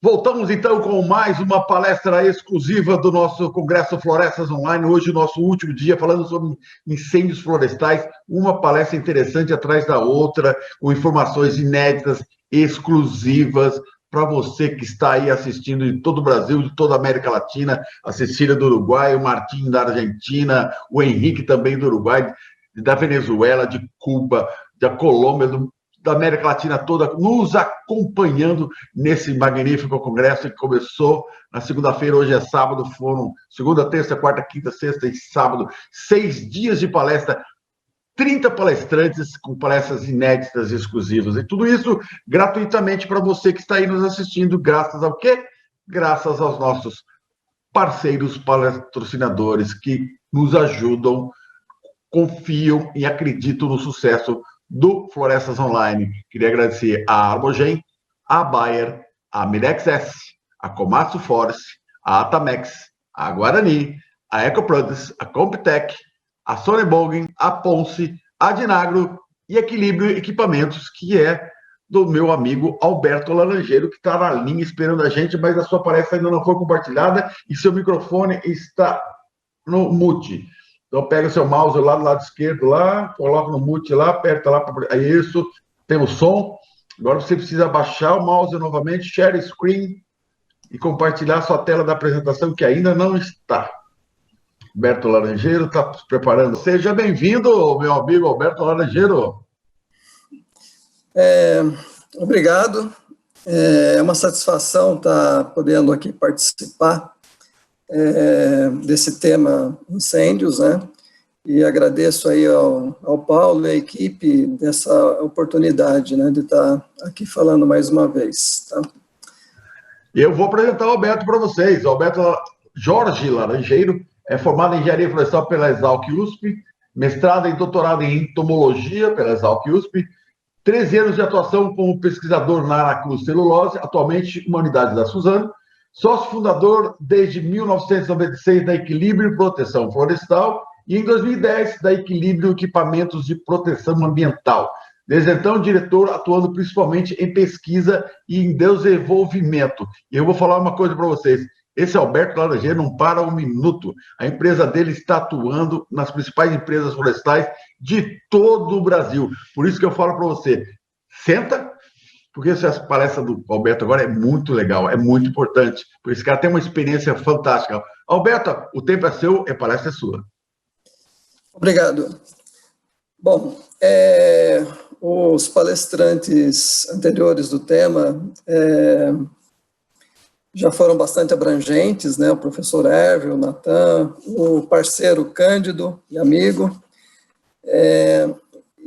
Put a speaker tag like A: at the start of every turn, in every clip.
A: Voltamos então com mais uma palestra exclusiva do nosso Congresso Florestas Online. Hoje, nosso último dia, falando sobre incêndios florestais. Uma palestra interessante atrás da outra, com informações inéditas, exclusivas, para você que está aí assistindo de todo o Brasil, de toda a América Latina, a Cecília do Uruguai, o Martim da Argentina, o Henrique também do Uruguai, da Venezuela, de Cuba, da Colômbia, da América Latina toda, nos acompanhando nesse magnífico congresso que começou na segunda-feira, hoje é sábado, foram segunda, terça, quarta, quinta, sexta e sábado, 6 dias de palestra, 30 palestrantes com palestras inéditas e exclusivas, e tudo isso gratuitamente para você que está aí nos assistindo, graças ao quê? Graças aos nossos parceiros patrocinadores que nos ajudam, confiam e acreditam no sucesso do Florestas Online. Queria agradecer a Arbogen, a Bayer, a Mirex S, a Komatsu Force, a Atamex, a Guarani, a Ecoproducts, a Comptec, a Sonebogen, a Ponce, a Dinagro e Equilíbrio Equipamentos, que é do meu amigo Alberto Laranjeiro, que está na linha esperando a gente, mas a sua palestra ainda não foi compartilhada e seu microfone está no mute. Então, pega o seu mouse lá do lado esquerdo, lá, coloca no mute lá, aperta lá, é isso, tem o som. Agora você precisa baixar o mouse novamente, share screen e compartilhar sua tela da apresentação, que ainda não está. Alberto Laranjeiro está se preparando. Seja bem-vindo, meu amigo Alberto Laranjeiro.
B: Obrigado. É uma satisfação estar podendo aqui participar desse tema incêndios, né? E agradeço aí ao Paulo e à equipe dessa oportunidade, né, de estar aqui falando mais uma vez, tá?
A: Eu vou apresentar o Alberto para vocês. O Alberto Jorge Laranjeiro é formado em Engenharia Florestal pela Exalc USP, mestrado e doutorado em Entomologia pela Exalc USP, 13 anos de atuação como pesquisador na Aracruz Celulose, atualmente uma unidade da Suzano, sócio fundador desde 1996 da Equilíbrio Proteção Florestal e em 2010 da Equilíbrio Equipamentos de Proteção Ambiental. Desde então, diretor atuando principalmente em pesquisa e em desenvolvimento. E eu vou falar uma coisa para vocês. Esse Alberto Laranjeiro não para um minuto. A empresa dele está atuando nas principais empresas florestais de todo o Brasil. Por isso que eu falo para você, senta, porque essa palestra do Alberto agora é muito legal, é muito importante, porque esse cara tem uma experiência fantástica. Alberto, o tempo é seu, a palestra é sua.
B: Obrigado. Bom, os palestrantes anteriores do tema já foram bastante abrangentes, né? O professor Hervé, o Natan, o parceiro Cândido e amigo,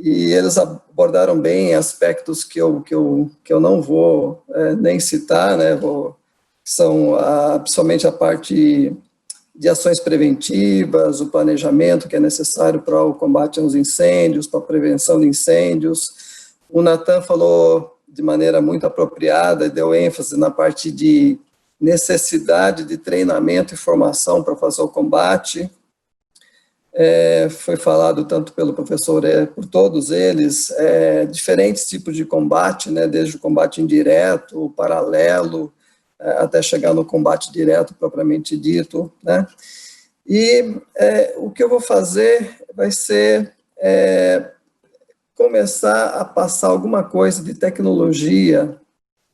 B: e eles abordaram bem aspectos que eu não vou nem citar, né? São principalmente a parte de ações preventivas, o planejamento que é necessário para o combate aos incêndios, para a prevenção de incêndios. O Natan falou de maneira muito apropriada e deu ênfase na parte de necessidade de treinamento e formação para fazer o combate. Foi falado tanto pelo professor, por todos eles, diferentes tipos de combate, né, desde o combate indireto, o paralelo, até chegar no combate direto, propriamente dito, né? E o que eu vou fazer vai ser começar a passar alguma coisa de tecnologia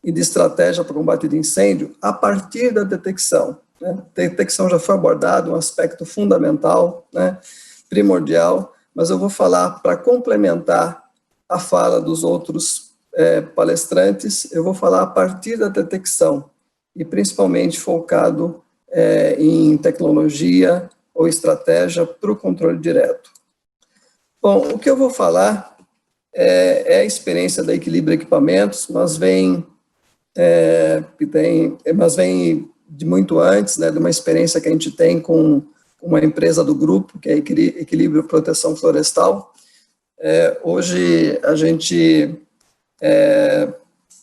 B: e de estratégia para o combate de incêndio a partir da detecção, né? A detecção já foi abordada, um aspecto fundamental, né, primordial, mas eu vou falar, para complementar a fala dos outros palestrantes, eu vou falar a partir da detecção, e principalmente focado em tecnologia ou estratégia para o controle direto. Bom, o que eu vou falar é a experiência da Equilíbrio Equipamentos, mas vem de muito antes, né, de uma experiência que a gente tem com uma empresa do grupo, que é Equilíbrio Proteção Florestal. Hoje a gente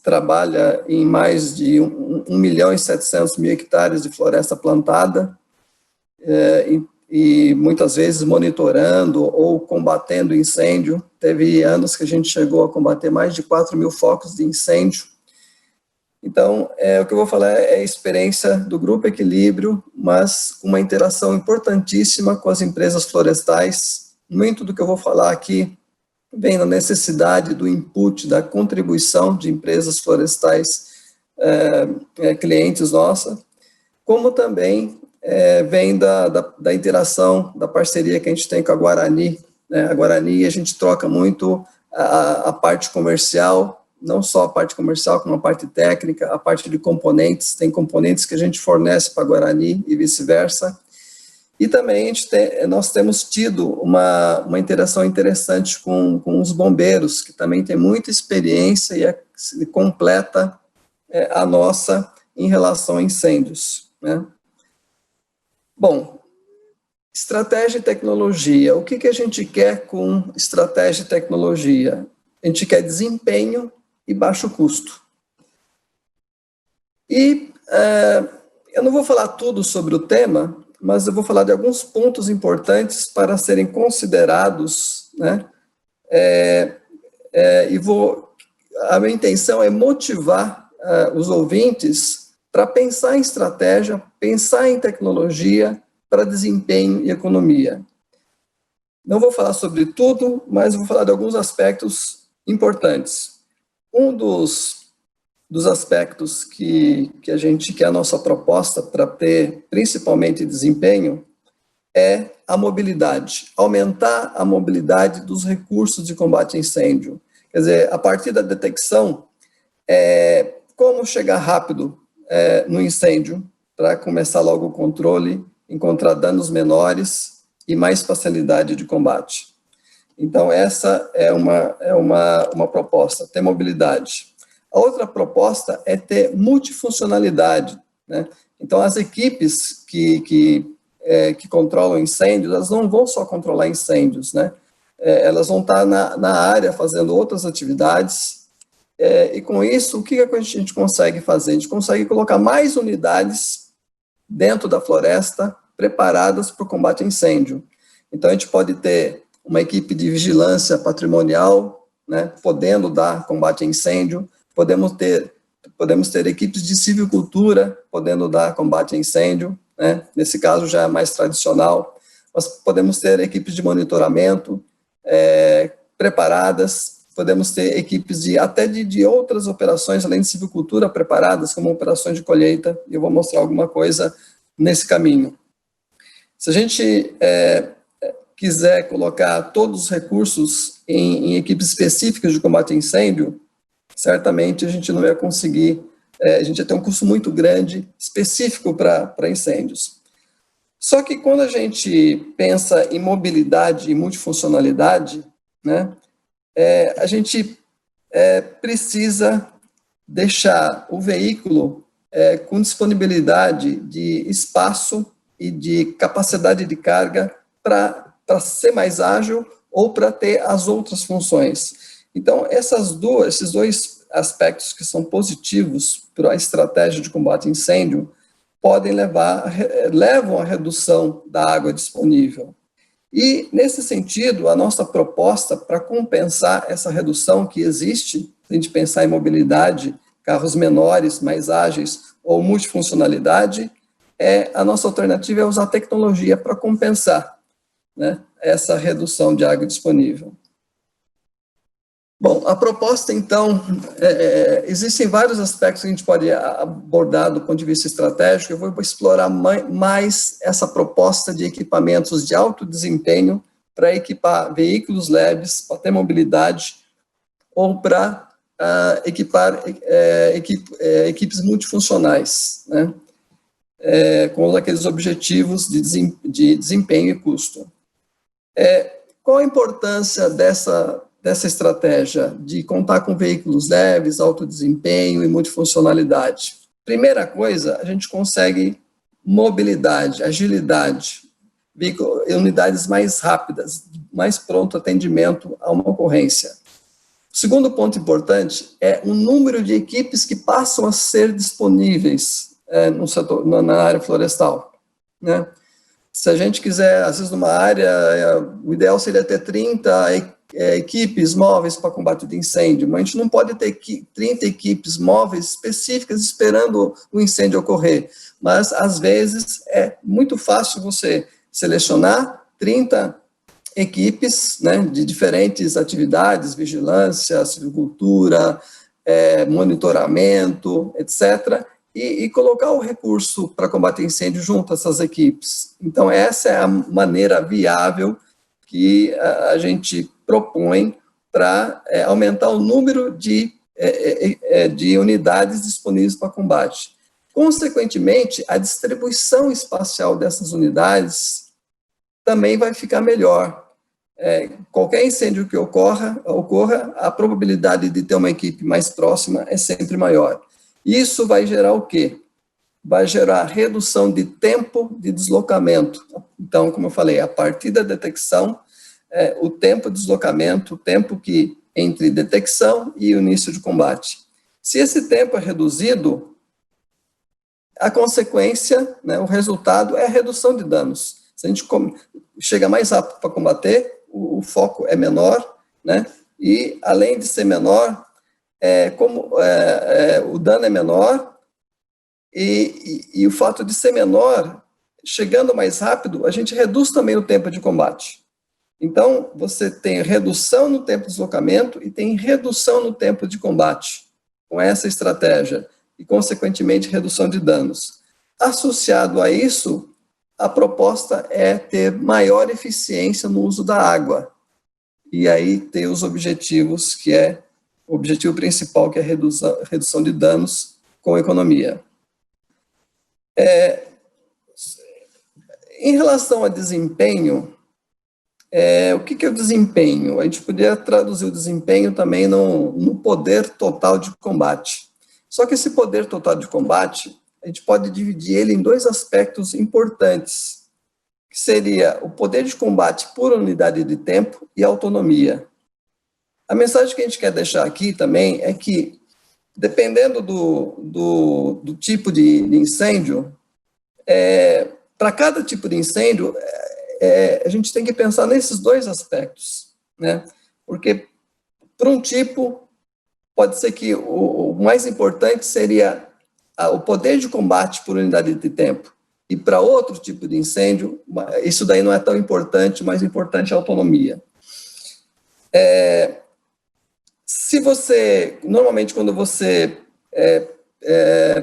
B: trabalha em mais de 1.700.000 hectares de floresta plantada, e muitas vezes monitorando ou combatendo incêndio. Teve anos que a gente chegou a combater mais de 4.000 focos de incêndio. Então, o que eu vou falar é a experiência do Grupo Equilíbrio, mas com uma interação importantíssima com as empresas florestais. Muito do que eu vou falar aqui vem da necessidade do input, da contribuição de empresas florestais, clientes nossas, como também vem da interação, da parceria que a gente tem com a Guarani. A Guarani, a gente troca muito a parte comercial, não só a parte comercial, como a parte técnica, a parte de componentes. Tem componentes que a gente fornece para a Guarani e vice-versa. E também nós temos tido uma interação interessante com os bombeiros, que também tem muita experiência e completa a nossa em relação a incêndios, né? Bom, estratégia e tecnologia. O que a gente quer com estratégia e tecnologia? A gente quer desempenho e baixo custo. E eu não vou falar tudo sobre o tema, mas eu vou falar de alguns pontos importantes para serem considerados, né? A minha intenção é motivar os ouvintes para pensar em estratégia, pensar em tecnologia para desempenho e economia. Não vou falar sobre tudo, mas vou falar de alguns aspectos importantes. Um dos aspectos que é a nossa proposta para ter principalmente desempenho é a mobilidade, aumentar a mobilidade dos recursos de combate a incêndio. Quer dizer, a partir da detecção, como chegar rápido no incêndio para começar logo o controle, encontrar danos menores e mais facilidade de combate. Então, essa é uma proposta, ter mobilidade. A outra proposta é ter multifuncionalidade, né? Então, as equipes que controlam incêndios, elas não vão só controlar incêndios, né? Elas vão estar na área fazendo outras atividades, e com isso, o que a gente consegue fazer? A gente consegue colocar mais unidades dentro da floresta preparadas para o combate a incêndio. Então, a gente pode ter uma equipe de vigilância patrimonial, né, podendo dar combate a incêndio, podemos ter equipes de silvicultura, podendo dar combate a incêndio, né, nesse caso já é mais tradicional, mas podemos ter equipes de monitoramento preparadas, podemos ter equipes até de outras operações, além de silvicultura, preparadas, como operações de colheita, e eu vou mostrar alguma coisa nesse caminho. Se a gente quiser colocar todos os recursos em equipes específicas de combate a incêndio, certamente a gente não ia conseguir, a gente ia ter um custo muito grande, específico para incêndios. Só que quando a gente pensa em mobilidade e multifuncionalidade, né, a gente precisa deixar o veículo com disponibilidade de espaço e de capacidade de carga para ser mais ágil ou para ter as outras funções. Então, esses dois aspectos que são positivos para a estratégia de combate a incêndio levam à redução da água disponível. E, nesse sentido, a nossa proposta para compensar essa redução que existe, a gente pensar em mobilidade, carros menores, mais ágeis ou multifuncionalidade, a nossa alternativa é usar tecnologia para compensar, né, essa redução de água disponível. Bom, a proposta, então, existem vários aspectos que a gente pode abordar do ponto de vista estratégico. Eu vou explorar mais essa proposta de equipamentos de alto desempenho para equipar veículos leves, para ter mobilidade, ou para equipar equipes multifuncionais, né, com aqueles objetivos de desempenho e custo. Qual a importância dessa estratégia de contar com veículos leves, alto desempenho e multifuncionalidade? Primeira coisa, a gente consegue mobilidade, agilidade, unidades mais rápidas, mais pronto atendimento a uma ocorrência. O segundo ponto importante é o número de equipes que passam a ser disponíveis no setor, na área florestal, né? Se a gente quiser, às vezes numa área, o ideal seria ter 30 equipes móveis para combate de incêndio, mas a gente não pode ter 30 equipes móveis específicas esperando o incêndio ocorrer, mas às vezes é muito fácil você selecionar 30 equipes, né, de diferentes atividades, vigilância, silvicultura, monitoramento, etc., e colocar o recurso para combater incêndio junto a essas equipes. Então, essa é a maneira viável que a gente propõe para aumentar o número de unidades disponíveis para combate. Consequentemente, a distribuição espacial dessas unidades também vai ficar melhor. Qualquer incêndio que ocorra, a probabilidade de ter uma equipe mais próxima é sempre maior. Isso vai gerar o quê? Vai gerar redução de tempo de deslocamento. Então, como eu falei, a partir da detecção, o tempo de deslocamento, o tempo que entre detecção e o início de combate. Se esse tempo é reduzido, a consequência, né, o resultado é a redução de danos. Se a gente chega mais rápido para combater, o foco é menor, né, e além de ser menor, o dano é menor, e o fato de ser menor, chegando mais rápido, a gente reduz também o tempo de combate. Então, você tem redução no tempo de deslocamento e tem redução no tempo de combate, com essa estratégia, e, consequentemente, redução de danos. Associado a isso, a proposta é ter maior eficiência no uso da água, e aí ter os objetivos, que é o objetivo principal, que é a redução de danos com economia. Em relação a desempenho, o que é o desempenho? A gente poderia traduzir o desempenho também no poder total de combate. Só que esse poder total de combate, a gente pode dividir ele em dois aspectos importantes, que seria o poder de combate por unidade de tempo e autonomia. A mensagem que a gente quer deixar aqui também é que, dependendo do tipo de incêndio, para cada tipo de incêndio, a gente tem que pensar nesses dois aspectos, né? Porque, para um tipo, pode ser que o mais importante seria o poder de combate por unidade de tempo. E para outro tipo de incêndio, isso daí não é tão importante, mais importante é a autonomia. Normalmente, quando você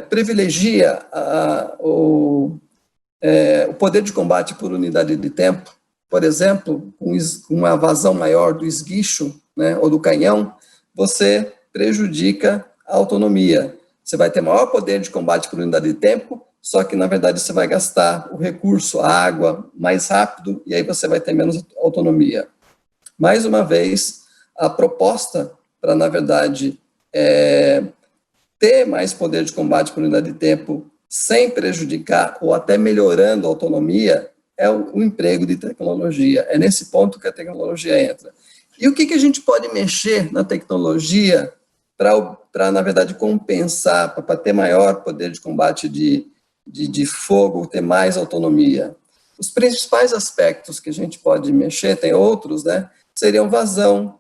B: privilegia o poder de combate por unidade de tempo, por exemplo, com uma vazão maior do esguicho, né, ou do canhão, você prejudica a autonomia. Você vai ter maior poder de combate por unidade de tempo, só que, na verdade, você vai gastar o recurso, a água, mais rápido, e aí você vai ter menos autonomia. Mais uma vez, a proposta para, na verdade, ter mais poder de combate por unidade de tempo sem prejudicar ou até melhorando a autonomia é o emprego de tecnologia. É nesse ponto que a tecnologia entra. E o que a gente pode mexer na tecnologia para, na verdade, compensar, para ter maior poder de combate de fogo, ter mais autonomia? Os principais aspectos que a gente pode mexer, tem outros, né, seriam vazão,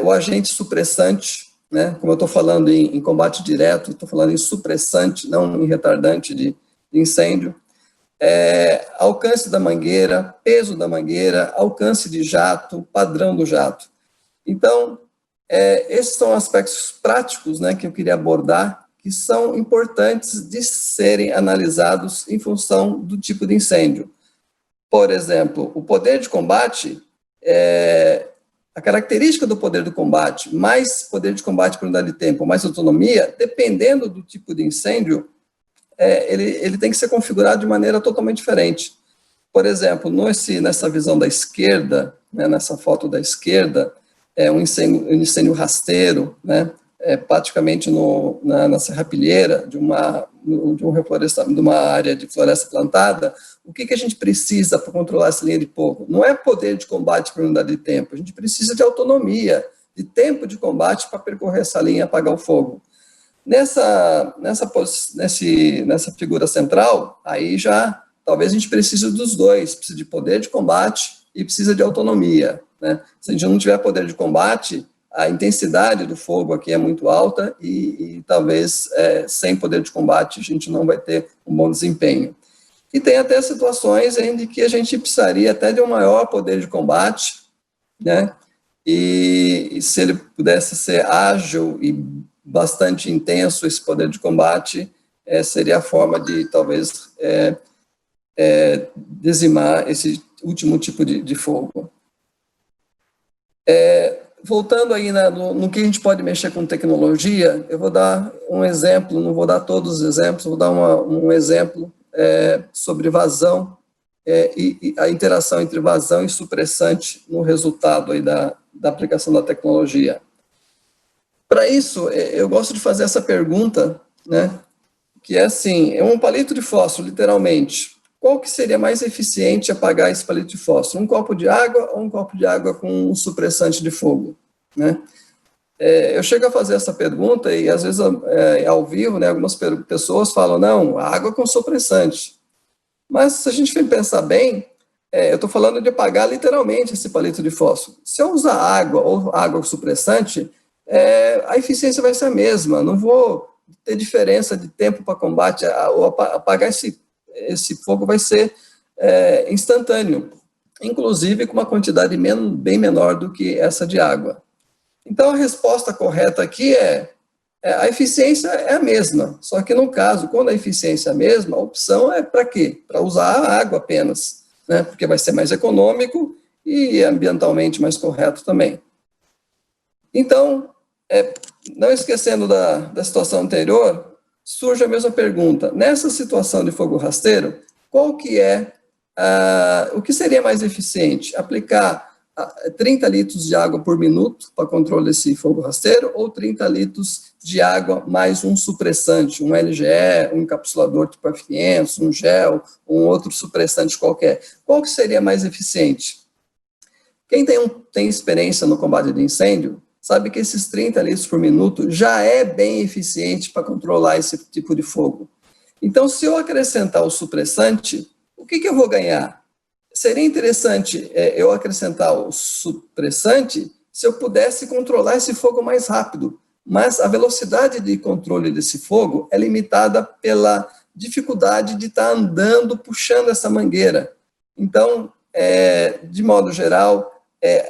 B: o agente supressante, né, como eu estou falando em combate direto, estou falando em supressante, não em retardante de incêndio, alcance da mangueira, peso da mangueira, alcance de jato, padrão do jato. Então, esses são aspectos práticos, né, que eu queria abordar, que são importantes de serem analisados em função do tipo de incêndio. Por exemplo, o poder de combate, a característica do poder de combate, mais poder de combate por unidade de tempo, mais autonomia, dependendo do tipo de incêndio, ele tem que ser configurado de maneira totalmente diferente. Por exemplo, nessa visão da esquerda, né, nessa foto da esquerda, um incêndio rasteiro, né, praticamente na serrapilheira de um reflorestamento, de uma área de floresta plantada. O que a gente precisa para controlar essa linha de fogo? Não é poder de combate por unidade de tempo, a gente precisa de autonomia, de tempo de combate para percorrer essa linha e apagar o fogo. Nessa figura central, aí já talvez a gente precise dos dois, precisa de poder de combate e precisa de autonomia. né? Se a gente não tiver poder de combate, a intensidade do fogo aqui é muito alta e talvez sem poder de combate a gente não vai ter um bom desempenho. E tem até situações em que a gente precisaria até de um maior poder de combate, né? E se ele pudesse ser ágil e bastante intenso, esse poder de combate, seria a forma de talvez dizimar esse último tipo de fogo. Voltando aí no que a gente pode mexer com tecnologia, eu vou dar um exemplo, não vou dar todos os exemplos, vou dar um exemplo sobre vazão e a interação entre vazão e supressante no resultado aí da aplicação da tecnologia. Para isso, eu gosto de fazer essa pergunta, né, que é assim, é um palito de fósforo, literalmente. Qual que seria mais eficiente apagar esse palito de fósforo? Um copo de água ou um copo de água com um supressante de fogo? Né? Eu chego a fazer essa pergunta e, às vezes, ao vivo, né, algumas pessoas falam, não, água com supressante. Mas, se a gente for pensar bem, eu estou falando de apagar literalmente esse palito de fósforo. Se eu usar água ou água com supressante, a eficiência vai ser a mesma, não vou ter diferença de tempo para combate, ou apagar esse fogo vai ser instantâneo, inclusive com uma quantidade bem menor do que essa de água. Então, a resposta correta aqui a eficiência é a mesma, só que no caso, quando a eficiência é a mesma, a opção é para quê? Para usar a água apenas, né? Porque vai ser mais econômico e ambientalmente mais correto também. Então, não esquecendo da situação anterior, surge a mesma pergunta. Nessa situação de fogo rasteiro, qual que o que seria mais eficiente? Aplicar 30 litros de água por minuto para controle desse fogo rasteiro ou 30 litros de água mais um supressante, um LGE, um encapsulador tipo F500, um gel, um outro supressante qualquer? Qual que seria mais eficiente? Quem tem experiência no combate de incêndio sabe que esses 30 litros por minuto já é bem eficiente para controlar esse tipo de fogo. Então, se eu acrescentar o supressante, o que eu vou ganhar? Seria interessante eu acrescentar o supressante se eu pudesse controlar esse fogo mais rápido, mas a velocidade de controle desse fogo é limitada pela dificuldade de estar andando, puxando essa mangueira. Então, de modo geral,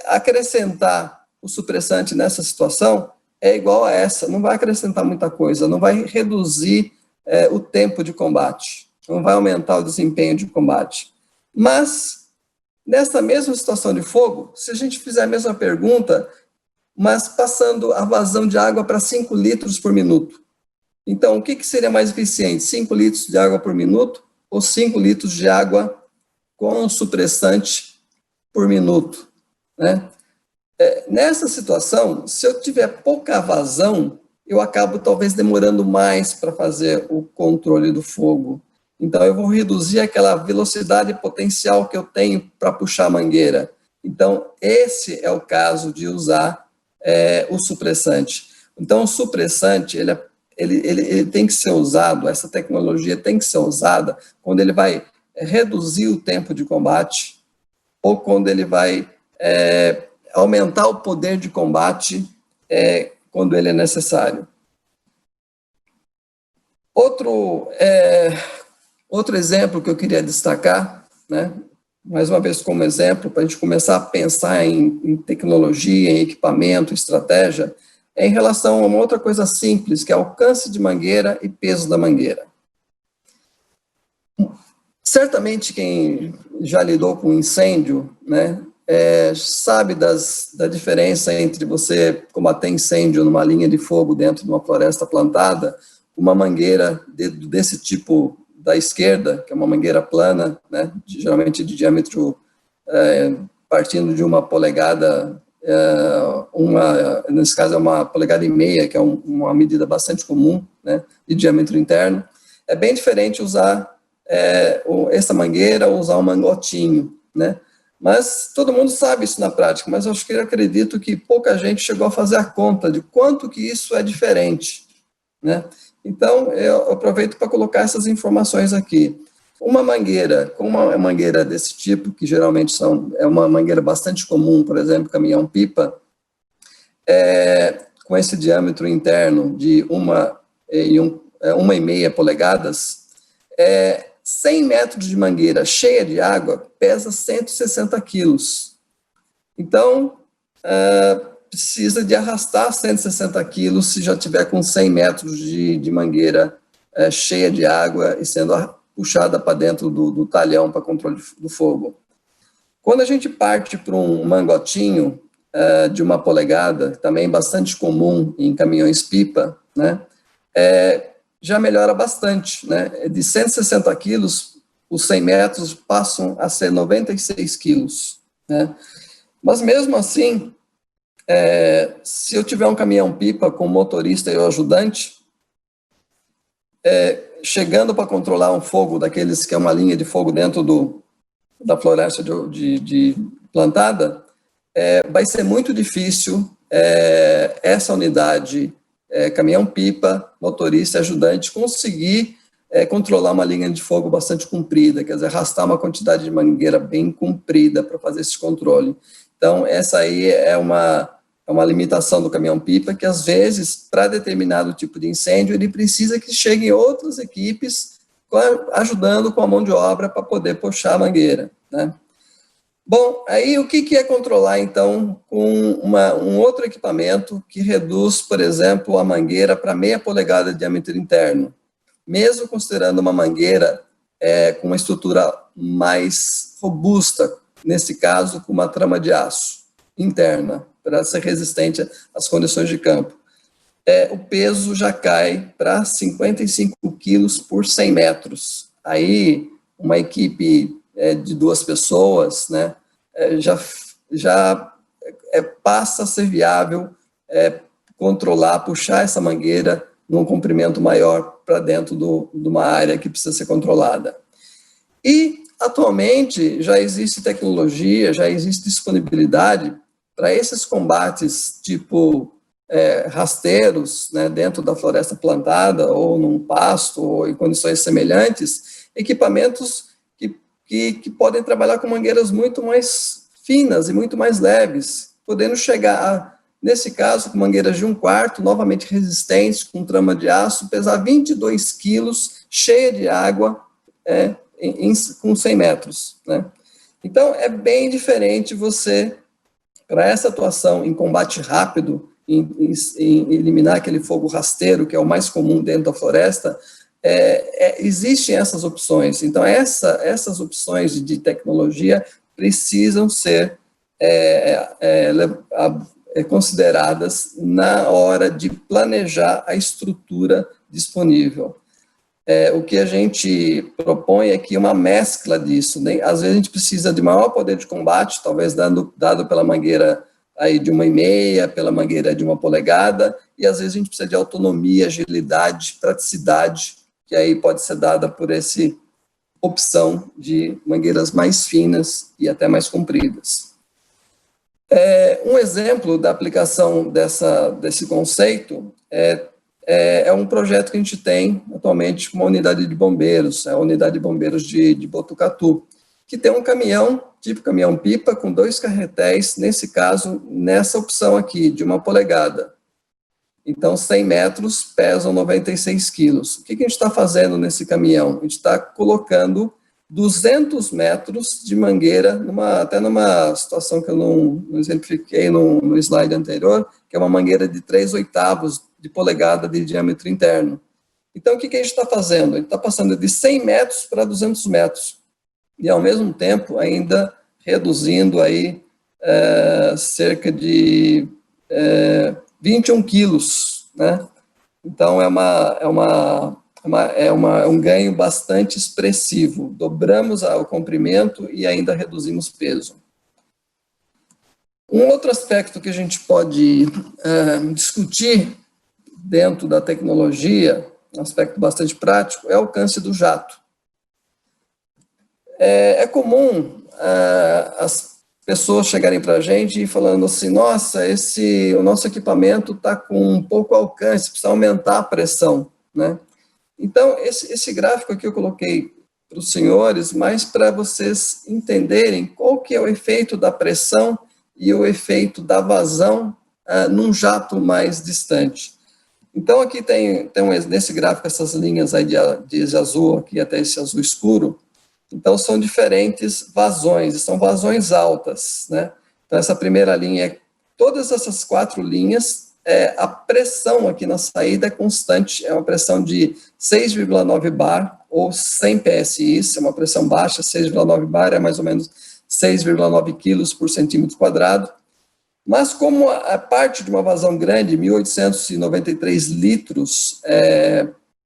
B: acrescentar o supressante nessa situação é igual a essa, não vai acrescentar muita coisa, não vai reduzir o tempo de combate, não vai aumentar o desempenho de combate. Mas, nessa mesma situação de fogo, se a gente fizer a mesma pergunta, mas passando a vazão de água para 5 litros por minuto. Então, o que seria mais eficiente? 5 litros de água por minuto ou 5 litros de água com supressante por minuto? Né? Nessa situação, se eu tiver pouca vazão, eu acabo talvez demorando mais para fazer o controle do fogo. Então, eu vou reduzir aquela velocidade potencial que eu tenho para puxar a mangueira. Então, esse é o caso de usar o supressante. Então, o supressante, ele tem que ser usado, essa tecnologia tem que ser usada quando ele vai reduzir o tempo de combate ou quando ele vai aumentar o poder de combate quando ele é necessário. Outro exemplo que eu queria destacar, né, mais uma vez como exemplo, para a gente começar a pensar em tecnologia, em equipamento, estratégia, é em relação a uma outra coisa simples, que é alcance de mangueira e peso da mangueira. Certamente quem já lidou com incêndio, né, sabe da diferença entre você combater incêndio numa linha de fogo dentro de uma floresta plantada, uma mangueira desse tipo da esquerda, que é uma mangueira plana, né, geralmente de diâmetro partindo de 1 polegada, nesse caso é 1,5 polegadas, que é uma medida bastante comum, né, de diâmetro interno. É bem diferente usar essa mangueira ou usar um mangotinho, né? Mas todo mundo sabe isso na prática, mas eu acredito que pouca gente chegou a fazer a conta de quanto que isso é diferente, né? Então, eu aproveito para colocar essas informações aqui. Uma mangueira, com uma mangueira desse tipo, que geralmente é uma mangueira bastante comum, por exemplo, caminhão-pipa, com esse diâmetro interno de 1,5 polegadas, 100 metros de mangueira cheia de água pesa 160 quilos. Então, precisa de arrastar 160 quilos se já tiver com 100 metros de mangueira cheia de água e sendo puxada para dentro do talhão para controle do fogo. Quando a gente parte para um mangotinho de 1 polegada, também bastante comum em caminhões-pipa, né, já melhora bastante, né? De 160 quilos, os 100 metros passam a ser 96 quilos, né? Mas mesmo assim, se eu tiver um caminhão-pipa com motorista e o ajudante, chegando para controlar um fogo daqueles que é uma linha de fogo dentro da floresta de plantada, vai ser muito difícil essa unidade, caminhão-pipa, motorista, ajudante, conseguir controlar uma linha de fogo bastante comprida, quer dizer, arrastar uma quantidade de mangueira bem comprida para fazer esse controle. Então, essa aí é uma limitação do caminhão-pipa, que às vezes, para determinado tipo de incêndio, ele precisa que cheguem outras equipes ajudando com a mão de obra para poder puxar a mangueira, né? Bom, aí o que é controlar, então, com um outro equipamento que reduz, por exemplo, a mangueira para 0,5 polegada de diâmetro interno, mesmo considerando uma mangueira com uma estrutura mais robusta, nesse caso, com uma trama de aço interna, para ser resistente às condições de campo. O peso já cai para 55 quilos por 100 metros. Aí, uma equipe de 2 pessoas, né, já passa a ser viável controlar, puxar essa mangueira num comprimento maior para dentro de uma área que precisa ser controlada. E, atualmente, já existe tecnologia, já existe disponibilidade para esses combates tipo rasteiros, né, dentro da floresta plantada ou num pasto ou em condições semelhantes, equipamentos que podem trabalhar com mangueiras muito mais finas e muito mais leves, podendo chegar, nesse caso, com mangueiras de 1/4, novamente resistentes, com trama de aço, pesar 22 quilos, cheia de água, com 100 metros. Né? Então, é bem diferente você, para essa atuação em combate rápido, em eliminar aquele fogo rasteiro, que é o mais comum dentro da floresta, existem essas opções. Então, essas opções de tecnologia precisam ser consideradas na hora de planejar a estrutura disponível. O que a gente propõe é que uma mescla disso, né? Às vezes a gente precisa de maior poder de combate, talvez dado pela mangueira aí de 1,5, pela mangueira de 1 polegada, e às vezes a gente precisa de autonomia, agilidade, praticidade, que aí pode ser dada por essa opção de mangueiras mais finas e até mais compridas. Um exemplo da aplicação desse conceito é um projeto que a gente tem atualmente com uma unidade de bombeiros, a unidade de bombeiros de Botucatu, que tem um caminhão, tipo caminhão-pipa, com 2 carretéis, nesse caso, nessa opção aqui, de 1 polegada. Então, 100 metros pesam 96 quilos. O que a gente está fazendo nesse caminhão? A gente está colocando 200 metros de mangueira, até numa situação que eu não exemplifiquei no slide anterior, que é uma mangueira de 3/8 de polegada de diâmetro interno. Então, o que a gente está fazendo? A gente está passando de 100 metros para 200 metros. E, ao mesmo tempo, ainda reduzindo aí cerca de 21 quilos, né? Então, é um ganho bastante expressivo. Dobramos o comprimento e ainda reduzimos peso. Um outro aspecto que a gente pode discutir dentro da tecnologia, um aspecto bastante prático, é o alcance do jato. É comum as pessoas chegarem para a gente e falando assim, nossa, o nosso equipamento está com pouco alcance, precisa aumentar a pressão, né? Então, esse gráfico aqui eu coloquei os senhores, mas para vocês entenderem qual que é o efeito da pressão e o efeito da vazão num jato mais distante. Então, aqui tem nesse gráfico essas linhas aí de azul, aqui até esse azul escuro. Então, são diferentes vazões, são vazões altas, né? Então, essa primeira linha, todas essas 4 linhas, a pressão aqui na saída é constante, é uma pressão de 6,9 bar, ou 100 PSI, é uma pressão baixa, 6,9 bar é mais ou menos 6,9 quilos por centímetro quadrado. Mas como a parte de uma vazão grande, 1.893 litros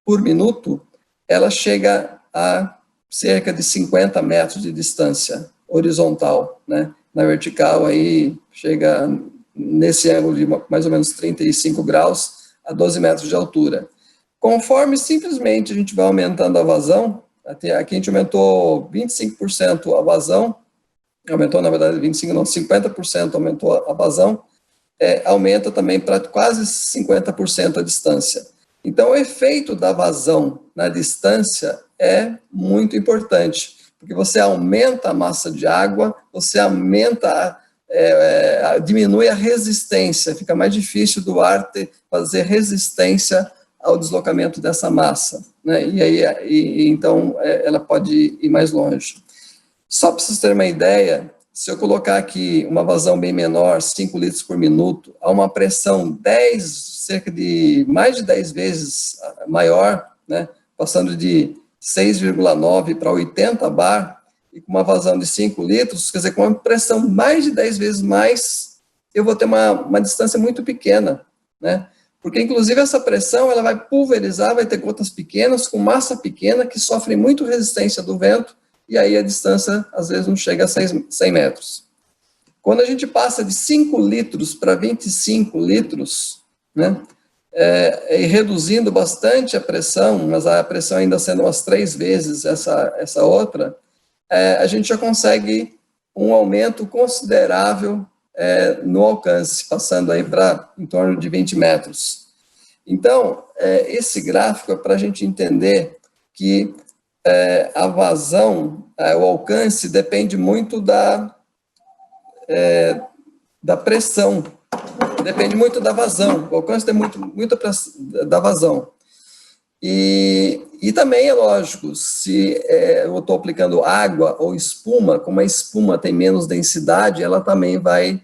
B: por minuto, ela chega a cerca de 50 metros de distância horizontal, né? Na vertical aí chega nesse ângulo de mais ou menos 35 graus a 12 metros de altura. Conforme simplesmente a gente vai aumentando a vazão, aqui a gente aumentou 25% a vazão, aumentou na verdade 25%, não, 50% aumentou a vazão, aumenta também para quase 50% a distância. Então o efeito da vazão na distância é muito importante, porque você aumenta a massa de água, você diminui a resistência, fica mais difícil do ar fazer resistência ao deslocamento dessa massa, né? Então ela pode ir mais longe. Só para vocês terem uma ideia, se eu colocar aqui uma vazão bem menor, 5 litros por minuto, a uma pressão cerca de mais de 10 vezes maior, né? Passando de 6,9 para 80 bar, e com uma vazão de 5 litros, quer dizer, com uma pressão mais de 10 vezes mais, eu vou ter uma distância muito pequena, né? Porque, inclusive, essa pressão ela vai pulverizar, vai ter gotas pequenas, com massa pequena, que sofrem muito resistência do vento, e aí a distância, às vezes, não chega a 100 metros. Quando a gente passa de 5 litros para 25 litros, né, e reduzindo bastante a pressão, mas a pressão ainda sendo umas 3 vezes essa outra, a gente já consegue um aumento considerável no alcance, passando aí para em torno de 20 metros. Então, esse gráfico é para a gente entender que a vazão, o alcance depende muito da pressão, depende muito da vazão, o alcance depende muito da vazão. E também é lógico, se eu estou aplicando água ou espuma, como a espuma tem menos densidade, ela também vai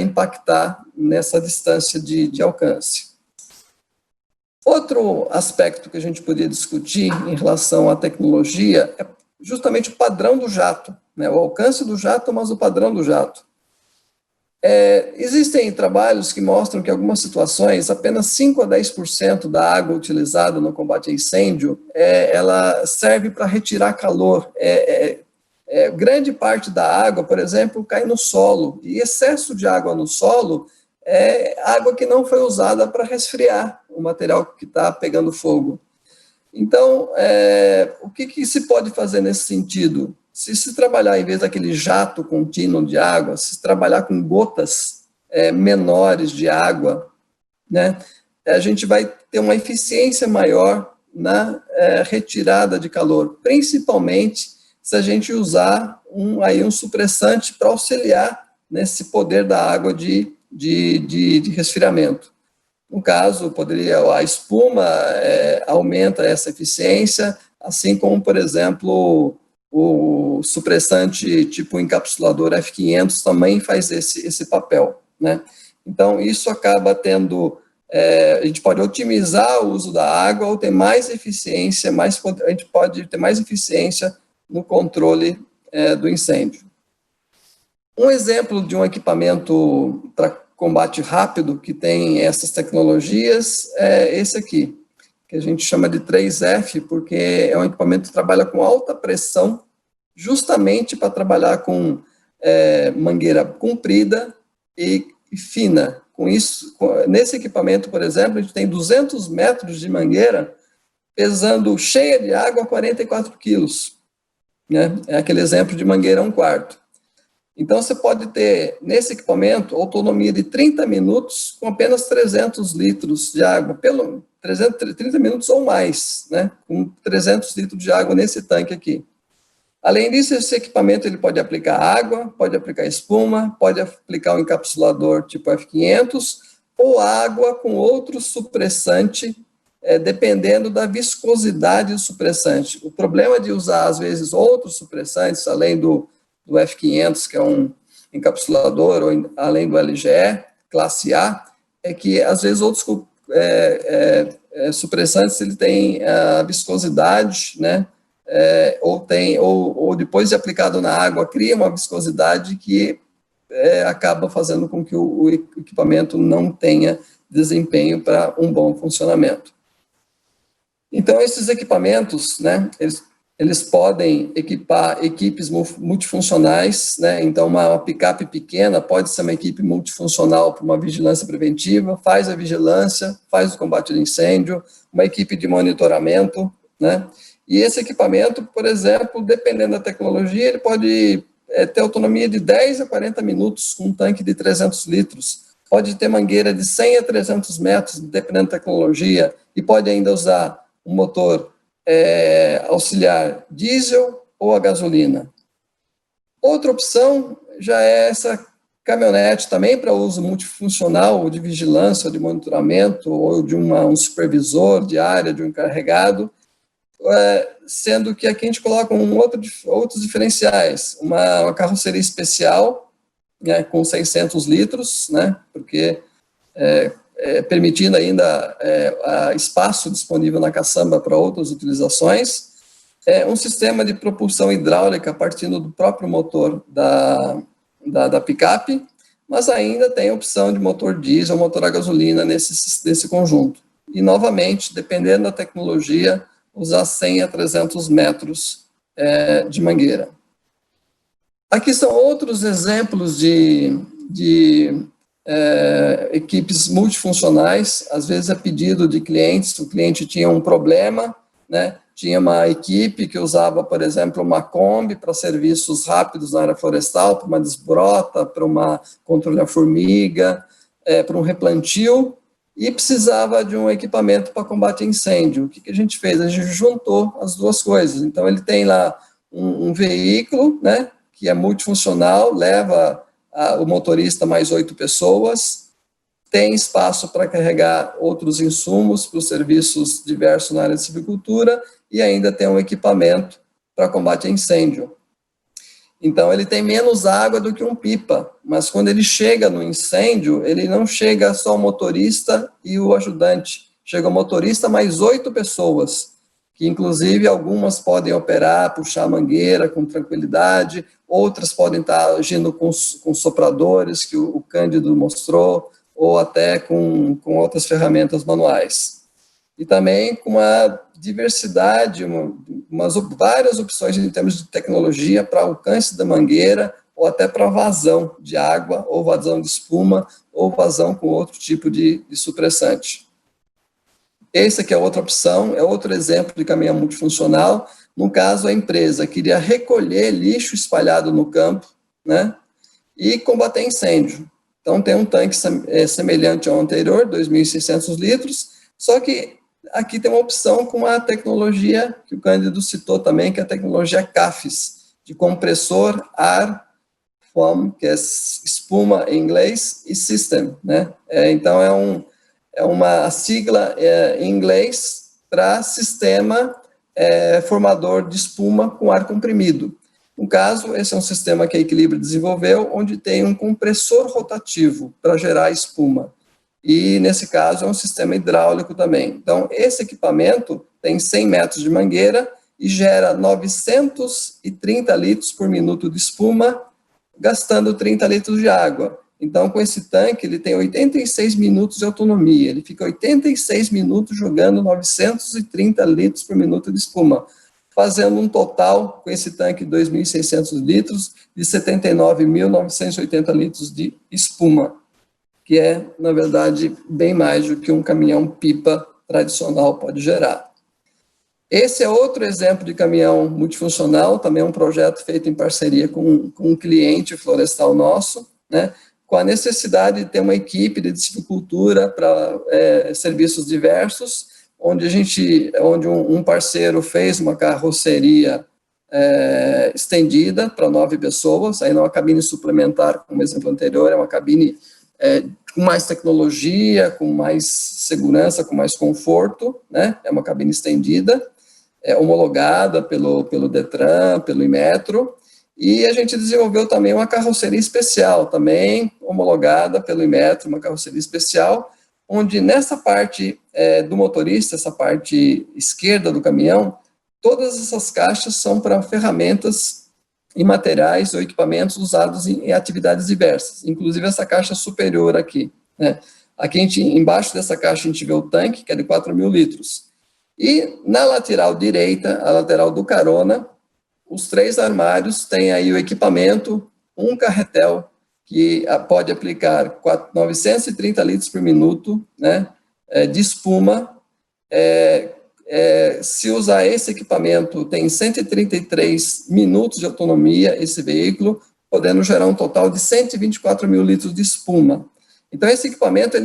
B: impactar nessa distância de alcance. Outro aspecto que a gente poderia discutir em relação à tecnologia é justamente o padrão do jato, né? O alcance do jato, mas o padrão do jato. Existem trabalhos que mostram que em algumas situações, apenas 5 a 10% da água utilizada no combate a incêndio, ela serve para retirar calor. Grande parte da água, por exemplo, cai no solo, e excesso de água no solo é água que não foi usada para resfriar o material que está pegando fogo. Então, o que se pode fazer nesse sentido? Se trabalhar, em vez daquele jato contínuo de água, se trabalhar com gotas menores de água, né, a gente vai ter uma eficiência maior na retirada de calor, principalmente se a gente usar um supressante para auxiliar nesse poder da água de resfriamento. No caso, a espuma aumenta essa eficiência, assim como, por exemplo, o supressante tipo encapsulador F500 também faz esse papel, né? Então, isso acaba tendo, a gente pode otimizar o uso da água ou ter mais eficiência, a gente pode ter mais eficiência no controle do incêndio. Um exemplo de um equipamento para combate rápido que tem essas tecnologias é esse aqui, que a gente chama de 3F, porque é um equipamento que trabalha com alta pressão, justamente para trabalhar com mangueira comprida e fina. Com isso, nesse equipamento, por exemplo, a gente tem 200 metros de mangueira pesando cheia de água 44 quilos. Né? É aquele exemplo de mangueira 1/4. Então, você pode ter, nesse equipamento, autonomia de 30 minutos com apenas 300 litros de água, 30 minutos ou mais, né? Com 300 litros de água nesse tanque aqui. Além disso, esse equipamento ele pode aplicar água, pode aplicar espuma, pode aplicar um encapsulador tipo F500, ou água com outro supressante, dependendo da viscosidade do supressante. O problema de usar, às vezes, outros supressantes, além do F500, que é um encapsulador, ou além do LGE, classe A, é que, às vezes, outros supressantes ele têm a viscosidade, né, ou depois de aplicado na água, cria uma viscosidade que acaba fazendo com que o equipamento não tenha desempenho para um bom funcionamento. Então, esses equipamentos, né, eles podem equipar equipes multifuncionais, né, então uma picape pequena pode ser uma equipe multifuncional para uma vigilância preventiva, faz a vigilância, faz o combate ao incêndio, uma equipe de monitoramento, né, e esse equipamento, por exemplo, dependendo da tecnologia, ele pode ter autonomia de 10 a 40 minutos com um tanque de 300 litros, pode ter mangueira de 100 a 300 metros, dependendo da tecnologia, e pode ainda usar um motor auxiliar diesel ou a gasolina. Outra opção já é essa caminhonete também para uso multifuncional, de vigilância, de monitoramento, ou de um supervisor de área, de um encarregado, sendo que aqui a gente coloca outros diferenciais, uma carroceria especial, né, com 600 litros, né, porque permitindo ainda espaço disponível na caçamba para outras utilizações, um sistema de propulsão hidráulica partindo do próprio motor da picape, mas ainda tem a opção de motor diesel, motor a gasolina nesse conjunto. E, novamente, dependendo da tecnologia, usar 100 a 300 metros de mangueira. Aqui são outros exemplos de equipes multifuncionais, às vezes a pedido de clientes, o cliente tinha um problema, né, tinha uma equipe que usava, por exemplo, uma Kombi para serviços rápidos na área florestal, para uma desbrota, para uma controle da formiga, para um replantio, e precisava de um equipamento para combate a incêndio. O que a gente fez? A gente juntou as duas coisas. Então, ele tem lá um veículo, né, que é multifuncional, leva o motorista mais 8 pessoas, tem espaço para carregar outros insumos para os serviços diversos na área de silvicultura e ainda tem um equipamento para combate a incêndio. Então, ele tem menos água do que um pipa, mas quando ele chega no incêndio, ele não chega só o motorista e o ajudante, chega o motorista mais 8 pessoas, que inclusive algumas podem operar, puxar a mangueira com tranquilidade, outras podem estar agindo com sopradores, que o Cândido mostrou, ou até com outras ferramentas manuais. E também com uma diversidade, várias opções em termos de tecnologia para alcance da mangueira, ou até para vazão de água, ou vazão de espuma, ou vazão com outro tipo de supressante. Essa aqui é outra opção, é outro exemplo de caminhão multifuncional. No caso, a empresa queria recolher lixo espalhado no campo, né, e combater incêndio. Então, tem um tanque semelhante ao anterior, 2.600 litros, só que aqui tem uma opção com a tecnologia que o Cândido citou também, que é a tecnologia CAFES, de compressor, ar, foam, que é espuma em inglês, e system, né? Então, é uma sigla em inglês para sistema formador de espuma com ar comprimido. No caso, esse é um sistema que a Equilibra desenvolveu, onde tem um compressor rotativo para gerar espuma. E, nesse caso, é um sistema hidráulico também. Então, esse equipamento tem 100 metros de mangueira e gera 930 litros por minuto de espuma, gastando 30 litros de água. Então, com esse tanque, ele tem 86 minutos de autonomia. Ele fica 86 minutos jogando 930 litros por minuto de espuma, fazendo um total, com esse tanque de 2.600 litros, de 79.980 litros de espuma, que é, na verdade, bem mais do que um caminhão-pipa tradicional pode gerar. Esse é outro exemplo de caminhão multifuncional, também é um projeto feito em parceria com um cliente florestal nosso, né, com a necessidade de ter uma equipe de silvicultura para serviços diversos, onde um parceiro fez uma carroceria estendida para 9 pessoas, aí não é uma cabine suplementar, como o exemplo anterior, é uma cabine com mais tecnologia, com mais segurança, com mais conforto, né? É uma cabine estendida, homologada pelo Detran, pelo Inmetro, e a gente desenvolveu também uma carroceria especial, também homologada pelo Inmetro, uma carroceria especial, onde nessa parte do motorista, essa parte esquerda do caminhão, todas essas caixas são para ferramentas e materiais ou equipamentos usados em atividades diversas, inclusive essa caixa superior aqui, né? Aqui, embaixo dessa caixa, a gente vê o tanque, que é de 4.000 litros. E na lateral direita, a lateral do carona, os 3 armários têm aí o equipamento, um carretel, que pode aplicar 930 litros por minuto, né, de espuma. Se usar esse equipamento, tem 133 minutos de autonomia esse veículo, podendo gerar um total de 124.000 litros de espuma. Então, esse equipamento,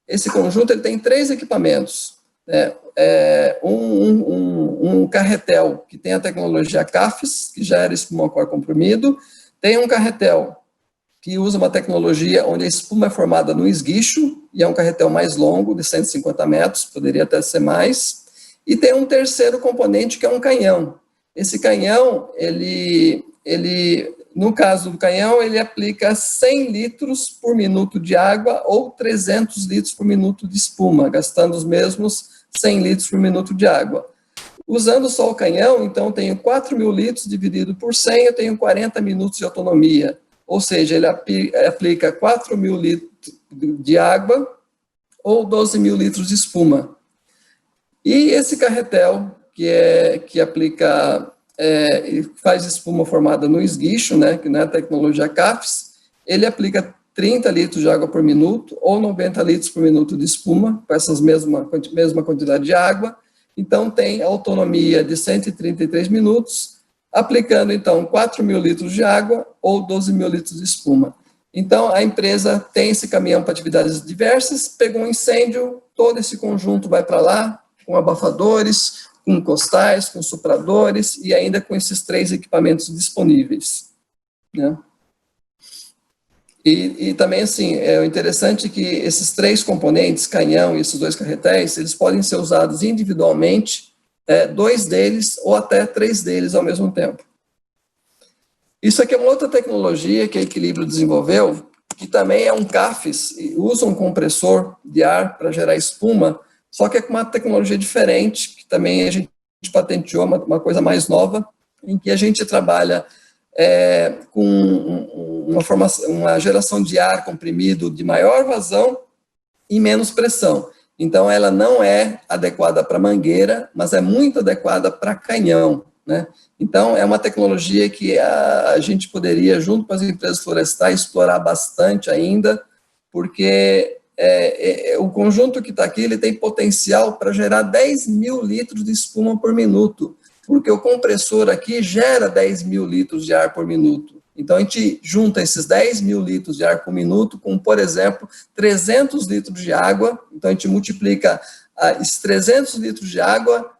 B: esse conjunto, ele tem 3 equipamentos. Um carretel que tem a tecnologia CAFES, que gera espuma a comprimido, tem um carretel que usa uma tecnologia onde a espuma é formada no esguicho, e é um carretel mais longo, de 150 metros, poderia até ser mais, e tem um terceiro componente, que é um canhão. Esse canhão, no caso do canhão, ele aplica 100 litros por minuto de água ou 300 litros por minuto de espuma, gastando os mesmos 100 litros por minuto de água. Usando só o canhão, então, eu tenho 4.000 litros dividido por 100, eu tenho 40 minutos de autonomia. Ou seja, ele aplica 4.000 litros de água ou 12.000 litros de espuma. E esse carretel, que aplica, faz espuma formada no esguicho, né, que não é a tecnologia CAFES, ele aplica 30 litros de água por minuto ou 90 litros por minuto de espuma, com essa mesma quantidade de água. Então, tem autonomia de 133 minutos, aplicando, então, 4.000 litros de água ou 12.000 litros de espuma. Então, a empresa tem esse caminhão para atividades diversas, pegou um incêndio, todo esse conjunto vai para lá, com abafadores, com costais, com sopradores, e ainda com esses 3 equipamentos disponíveis, né? E também, assim, o interessante é que esses 3 componentes, canhão e esses 2 carretéis, eles podem ser usados individualmente, 2 deles ou até 3 deles ao mesmo tempo. Isso aqui é uma outra tecnologia que a Equilíbrio desenvolveu, que também é um CAFES, e usa um compressor de ar para gerar espuma, só que é com uma tecnologia diferente, que também a gente patenteou, uma coisa mais nova, em que a gente trabalha com uma geração de ar comprimido de maior vazão e menos pressão. Então, ela não é adequada para mangueira, mas é muito adequada para canhão, né? Então, é uma tecnologia que a gente poderia, junto com as empresas florestais, explorar bastante ainda, porque o conjunto que está aqui, ele tem potencial para gerar 10.000 litros de espuma por minuto, porque o compressor aqui gera 10.000 litros de ar por minuto. Então, a gente junta esses 10.000 litros de ar por minuto com, por exemplo, 300 litros de água. Então, a gente multiplica esses 300 litros de água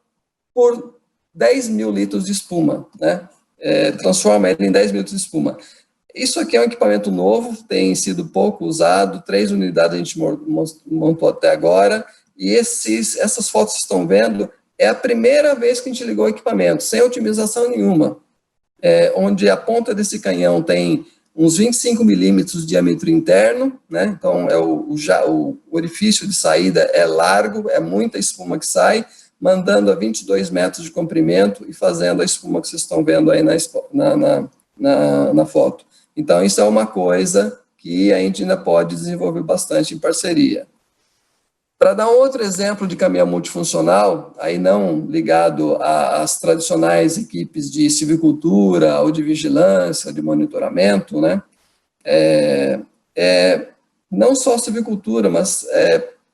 B: por 10.000 litros de espuma, né? Transforma ele em 10.000 litros de espuma. Isso aqui é um equipamento novo, tem sido pouco usado, 3 unidades a gente montou até agora, e essas fotos que estão vendo, é a primeira vez que a gente ligou o equipamento, sem otimização nenhuma, onde a ponta desse canhão tem uns 25 milímetros de diâmetro interno, né? Então o orifício de saída é largo, é muita espuma que sai, mandando a 22 metros de comprimento e fazendo a espuma que vocês estão vendo aí na foto. Então, isso é uma coisa que a gente ainda pode desenvolver bastante em parceria. Para dar outro exemplo de caminhão multifuncional, aí não ligado às tradicionais equipes de silvicultura ou de vigilância, de monitoramento, né? Não só silvicultura, mas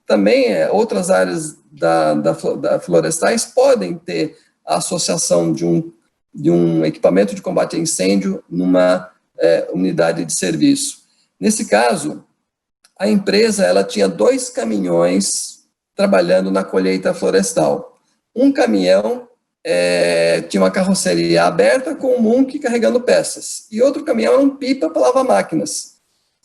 B: também outras áreas da florestais podem ter a associação de um equipamento de combate a incêndio numa unidade de serviço. Nesse caso, a empresa ela tinha 2 caminhões trabalhando na colheita florestal. Um caminhão tinha uma carroceria aberta com um Munk carregando peças, e outro caminhão era um pipa para lavar máquinas.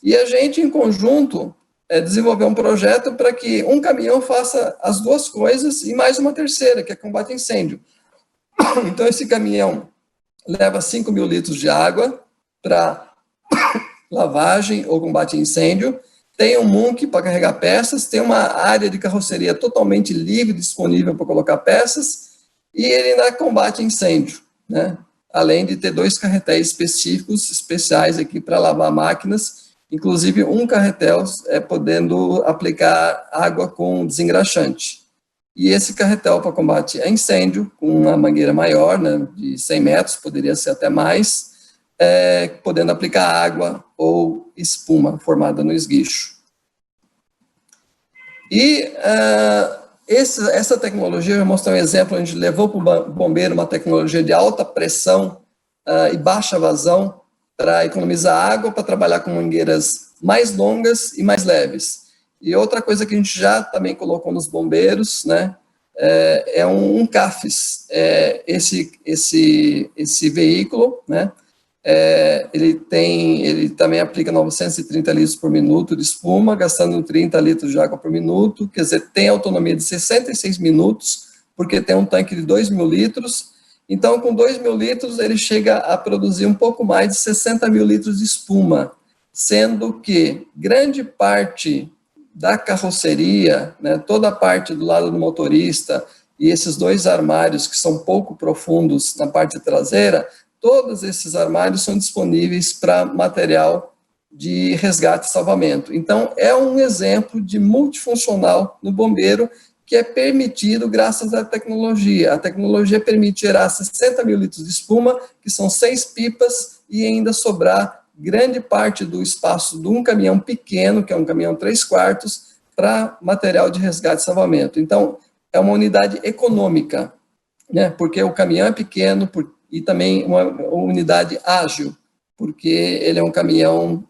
B: E a gente, em conjunto, desenvolveu um projeto para que um caminhão faça as duas coisas e mais uma terceira, que é combate a incêndio. Então, esse caminhão leva 5.000 litros de água para lavagem ou combate a incêndio, tem um Munk para carregar peças, tem uma área de carroceria totalmente livre, disponível para colocar peças, e ele ainda combate incêndio, né? Além de ter 2 carretéis específicos, especiais aqui para lavar máquinas, inclusive um carretel podendo aplicar água com desengraxante. E esse carretel para combate a incêndio, com uma mangueira maior, né, de 100 metros, poderia ser até mais, podendo aplicar água ou espuma formada no esguicho. E essa tecnologia, eu vou mostrar um exemplo, a gente levou para o bombeiro uma tecnologia de alta pressão e baixa vazão para economizar água, para trabalhar com mangueiras mais longas e mais leves. E outra coisa que a gente já também colocou nos bombeiros, né, é um CAFES. Esse veículo, né, ele também aplica 930 litros por minuto de espuma, gastando 30 litros de água por minuto, quer dizer, tem autonomia de 66 minutos, porque tem um tanque de 2.000 litros, então com 2.000 litros ele chega a produzir um pouco mais de 60.000 litros de espuma, sendo que grande parte da carroceria, né, toda a parte do lado do motorista e esses 2 armários que são pouco profundos na parte traseira, todos esses armários são disponíveis para material de resgate e salvamento. Então, é um exemplo de multifuncional no bombeiro que é permitido graças à tecnologia. A tecnologia permite gerar 60.000 litros de espuma, que são 6 pipas, e ainda sobrar grande parte do espaço de um caminhão pequeno, que é um caminhão 3/4, para material de resgate e salvamento. Então, é uma unidade econômica, né, porque o caminhão é pequeno e também uma unidade ágil, porque ele é um caminhão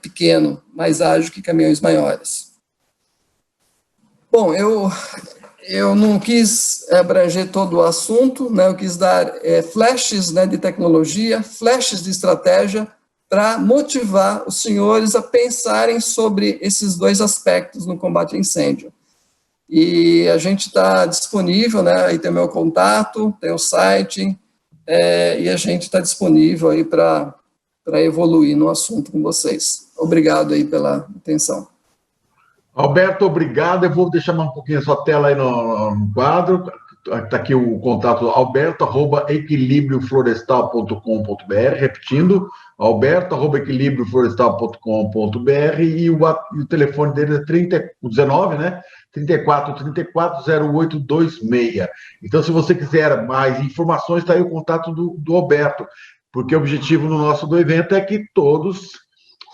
B: pequeno, mais ágil que caminhões maiores. Bom, eu não quis abranger todo o assunto, né, eu quis dar flashes, né, de tecnologia, flashes de estratégia, para motivar os senhores a pensarem sobre esses 2 aspectos no combate a incêndio. E a gente está disponível, né, aí tem o meu contato, tem o site, e a gente está disponível aí para evoluir no assunto com vocês. Obrigado aí pela atenção.
A: Alberto, obrigado. Eu vou deixar um pouquinho a sua tela aí no quadro. Está aqui o contato alberto@equilibrioflorestal.com.br, repetindo, alberto@equilibrioflorestal.com.br, e o telefone dele é 19, né? 3434-0826. Então, se você quiser mais informações, está aí o contato do Alberto, porque o objetivo no do evento é que todos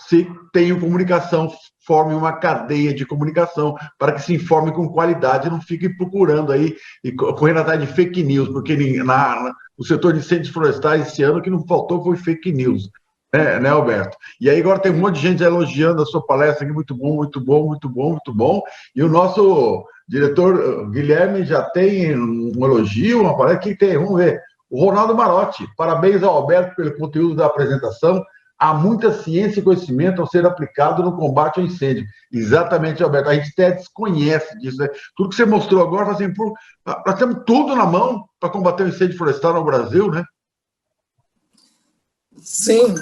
A: se tenham comunicação, formem uma cadeia de comunicação para que se informe com qualidade e não fiquem procurando aí e correndo atrás de fake news, porque no setor de incêndios florestais esse ano o que não faltou foi fake news, né, Alberto? E aí agora tem um monte de gente elogiando a sua palestra aqui, muito bom, muito bom, muito bom, muito bom, e o nosso diretor Guilherme já tem um elogio, uma palestra que tem, vamos ver, o Ronaldo Marotti, parabéns ao Alberto pelo conteúdo da apresentação. Há muita ciência e conhecimento a ser aplicado no combate ao incêndio. Exatamente, Alberto. A gente até desconhece disso, né? Tudo que você mostrou agora, assim, nós temos tudo na mão para combater o incêndio florestal no Brasil, né?
B: Sim,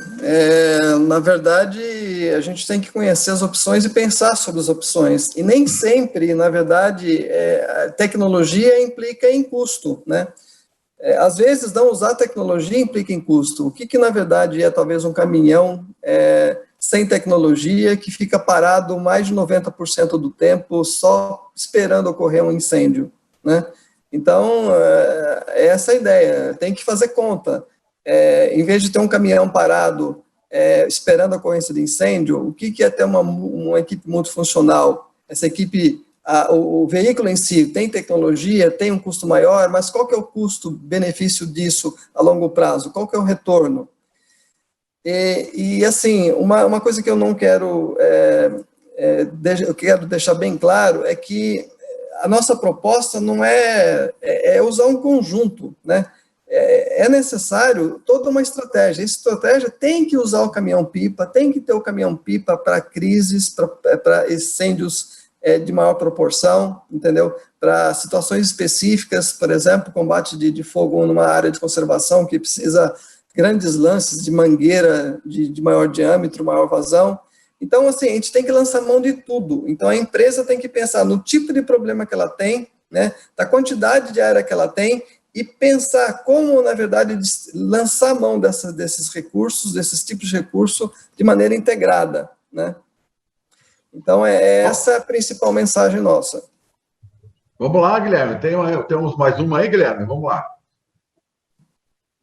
B: na verdade, a gente tem que conhecer as opções e pensar sobre as opções. E nem sempre, na verdade, a tecnologia implica em custo, né? Às vezes, não usar tecnologia implica em custo. O que na verdade, é talvez um caminhão sem tecnologia que fica parado mais de 90% do tempo só esperando ocorrer um incêndio, né? Então, essa é a ideia, tem que fazer conta. Em vez de ter um caminhão parado esperando a ocorrência de incêndio, o que é ter uma equipe multifuncional? Essa equipe, o veículo em si tem tecnologia, tem um custo maior, mas qual que é o custo-benefício disso a longo prazo? Qual que é o retorno? E assim, uma coisa que eu não quero, eu quero deixar bem claro é que a nossa proposta não é usar um conjunto, né? É necessário toda uma estratégia. Essa estratégia tem que usar o caminhão-pipa, tem que ter o caminhão-pipa para crises, para incêndios de maior proporção, entendeu? Para situações específicas, por exemplo, combate de fogo numa área de conservação que precisa grandes lances de mangueira de maior diâmetro, maior vazão. Então, assim, a gente tem que lançar mão de tudo. Então, a empresa tem que pensar no tipo de problema que ela tem, né, da quantidade de área que ela tem, e pensar como, na verdade, lançar mão desses recursos, desses tipos de recurso, de maneira integrada, né. Então, essa a principal mensagem nossa.
A: Vamos lá, Guilherme. Temos mais uma aí, Guilherme? Vamos lá.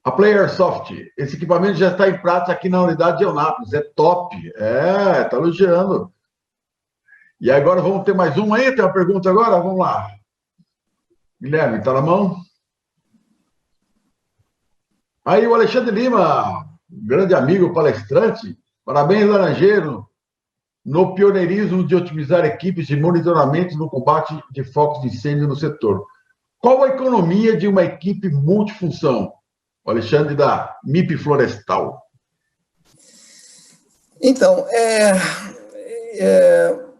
A: A Playersoft, esse equipamento já está em prática aqui na unidade de Eunápolis, é top, está elogiando. E agora vamos ter mais uma aí, tem uma pergunta agora? Vamos lá. Guilherme, está na mão? Aí o Alexandre Lima, grande amigo, palestrante, parabéns, Laranjeiro, no pioneirismo de otimizar equipes de monitoramento no combate de focos de incêndio no setor. Qual a economia de uma equipe multifunção? O Alexandre da MIP Florestal.
B: Então,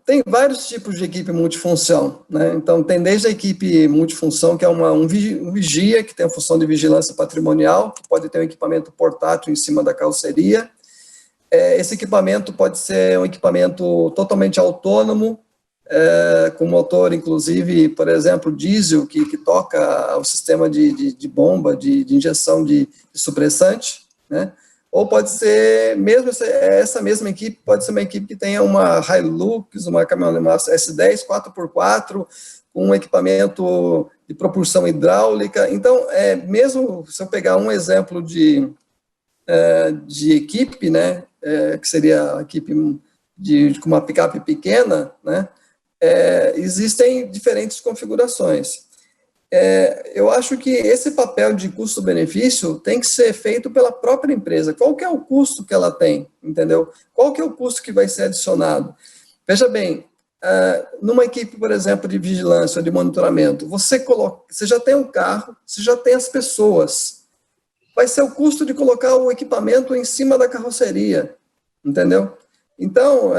B: tem vários tipos de equipe multifunção, né? Então, tem desde a equipe multifunção, que é um vigia, que tem a função de vigilância patrimonial, que pode ter um equipamento portátil em cima da carroceria. Esse equipamento pode ser um equipamento totalmente autônomo, com motor, inclusive, por exemplo, diesel, que toca o sistema de bomba, de injeção de supressante, né? Ou pode ser, mesmo essa mesma equipe, pode ser uma equipe que tenha uma Hilux, uma caminhonete S10 4x4, com um equipamento de propulsão hidráulica. Então, mesmo se eu pegar um exemplo de equipe, né, que seria a equipe com uma picape pequena, né, existem diferentes configurações. Eu acho que esse papel de custo-benefício tem que ser feito pela própria empresa. Qual que é o custo que ela tem, entendeu? Qual que é o custo que vai ser adicionado? Veja bem, numa equipe, por exemplo, de vigilância ou de monitoramento, você já tem um carro, você já tem as pessoas. Vai ser o custo de colocar o equipamento em cima da carroceria, entendeu? Então,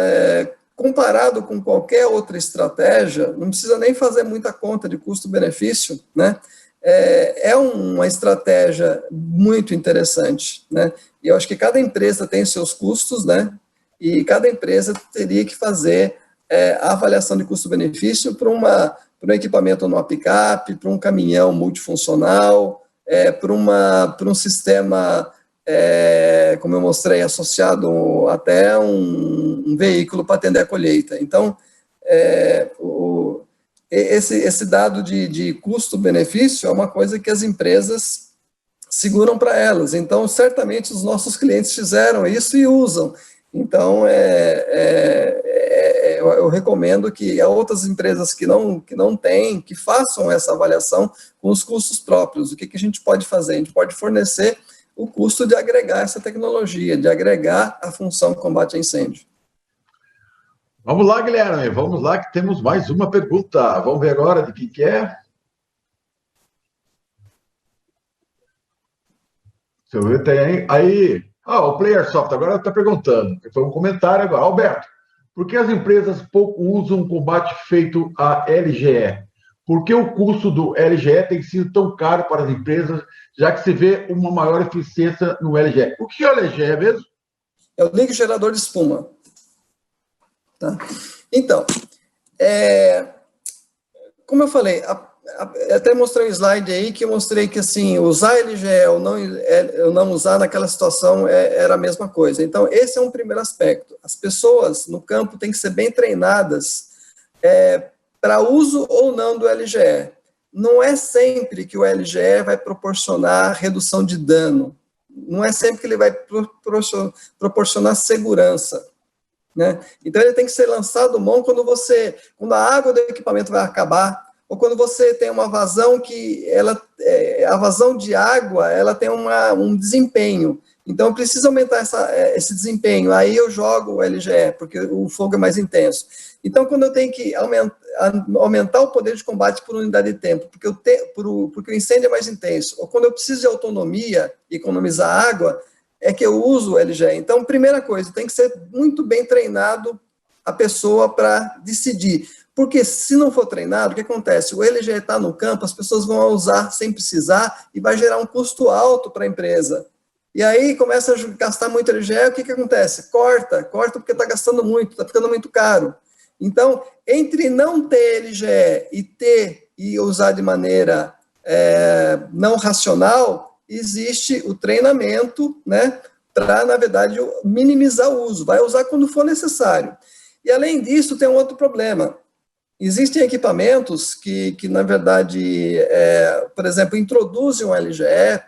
B: comparado com qualquer outra estratégia, não precisa nem fazer muita conta de custo-benefício, né? É uma estratégia muito interessante, né? E eu acho que cada empresa tem seus custos, né? E cada empresa teria que fazer a avaliação de custo-benefício para um equipamento numa picape, para um caminhão multifuncional, para um sistema, como eu mostrei, associado até um veículo para atender a colheita. Então, esse dado de custo-benefício é uma coisa que as empresas seguram para elas. Então, certamente, os nossos clientes fizeram isso e usam. Então, eu recomendo que outras empresas que não têm, que façam essa avaliação com os custos próprios. O que a gente pode fazer? A gente pode fornecer o custo de agregar essa tecnologia, de agregar a função combate a incêndio.
A: Vamos lá, Guilherme, vamos lá que temos mais uma pergunta. Vamos ver agora de quem que é. Deixa eu ver, tem aí. O Playersoft agora está perguntando. Foi um comentário agora. Alberto, por que as empresas pouco usam o combate feito a LGE? Por que o custo do LGE tem sido tão caro para as empresas, já que se vê uma maior eficiência no LGE? O que é o LGE mesmo?
B: É o líquido gerador de espuma. Tá? Então, como eu falei, até mostrei um slide aí que eu mostrei que, assim, usar LGE ou não usar naquela situação era a mesma coisa. Então, esse é um primeiro aspecto. As pessoas no campo têm que ser bem treinadas para uso ou não do LGE. Não é sempre que o LGE vai proporcionar redução de dano. Não é sempre que ele vai proporcionar segurança, né? Então, ele tem que ser lançado mão quando a água do equipamento vai acabar, ou quando você tem uma vazão que a vazão de água, ela tem um desempenho. Então, eu preciso aumentar esse desempenho. Aí eu jogo o LGE, porque o fogo é mais intenso. Então, quando eu tenho que aumentar o poder de combate por unidade de tempo, porque o incêndio é mais intenso. Ou quando eu preciso de autonomia e economizar água, é que eu uso o LGE. Então, primeira coisa, tem que ser muito bem treinado a pessoa para decidir. Porque se não for treinado, o que acontece? O LGE está no campo, as pessoas vão usar sem precisar e vai gerar um custo alto para a empresa. E aí começa a gastar muito LGE, o que acontece? Corta porque está gastando muito, está ficando muito caro. Então, entre não ter LGE e usar de maneira não racional, existe o treinamento, né, para, na verdade, minimizar o uso. Vai usar quando for necessário. E, além disso, tem um outro problema. Existem equipamentos que na verdade, por exemplo, introduzem um LGE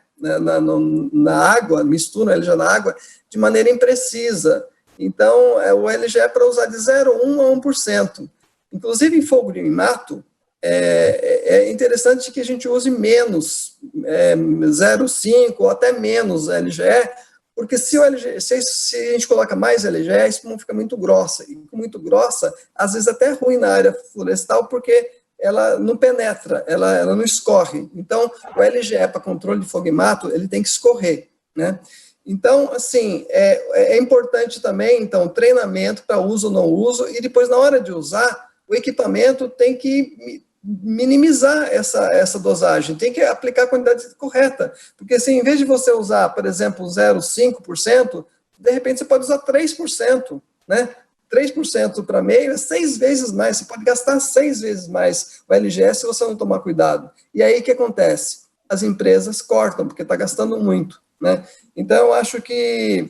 B: na água, misturam o LGE na água de maneira imprecisa. Então, o LGE é para usar de 0,1 a 1%. Inclusive, em fogo de mato, é interessante que a gente use menos, 0,5 ou até menos LGE, porque se a gente coloca mais LGE, a espuma fica muito grossa. E muito grossa, às vezes até é ruim na área florestal, porque ela não penetra, ela não escorre. Então, o LGE para controle de fogo e mato, ele tem que escorrer, né? Então, assim, é importante também, então, treinamento para uso ou não uso, e depois, na hora de usar, o equipamento tem que minimizar essa dosagem, tem que aplicar a quantidade correta, porque assim, em vez de você usar, por exemplo, 0,5%, de repente você pode usar 3%, né? 3% para meio é 6 vezes mais, você pode gastar 6 vezes mais o LGE se você não tomar cuidado. E aí o que acontece? As empresas cortam, porque está gastando muito, né? Então, eu acho que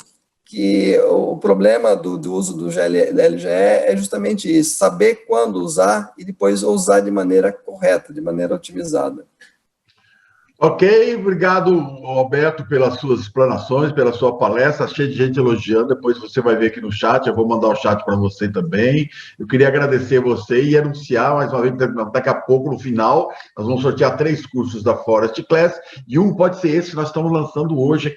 B: o problema do uso do LGE é justamente isso, saber quando usar e depois usar de maneira correta, de maneira otimizada.
A: Ok, obrigado, Alberto, pelas suas explanações, pela sua palestra, cheio de gente elogiando, depois você vai ver aqui no chat, eu vou mandar o chat para você também. Eu queria agradecer você e anunciar, mais uma vez, daqui a pouco, no final, nós vamos sortear 3 cursos da Forest Class, e um pode ser esse que nós estamos lançando hoje,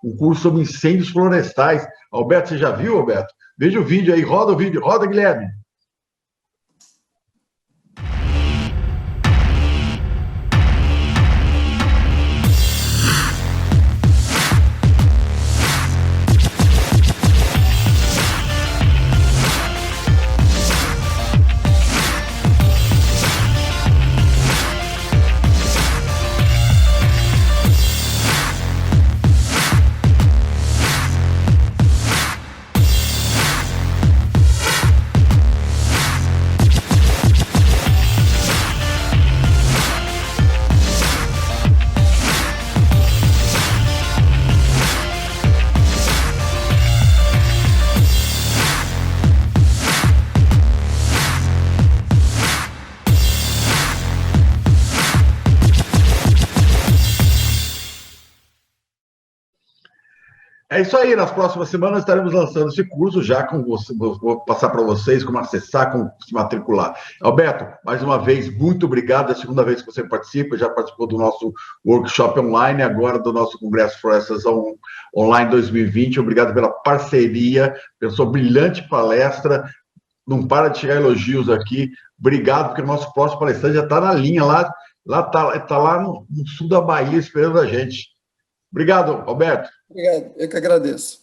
A: um curso sobre incêndios florestais. Alberto, você já viu, Alberto? Veja o vídeo aí, roda o vídeo, roda, Guilherme. É isso aí, nas próximas semanas estaremos lançando esse curso já com você, vou passar para vocês como acessar, como se matricular. Alberto, mais uma vez, muito obrigado, é a segunda vez que você participa, já participou do nosso workshop online, agora do nosso Congresso Florestas Online 2020, obrigado pela parceria, pela sua brilhante palestra, não para de chegar elogios aqui, obrigado, porque o nosso próximo palestrante já está na linha, tá lá no sul da Bahia esperando a gente. Obrigado, Alberto.
B: Obrigado, eu que agradeço.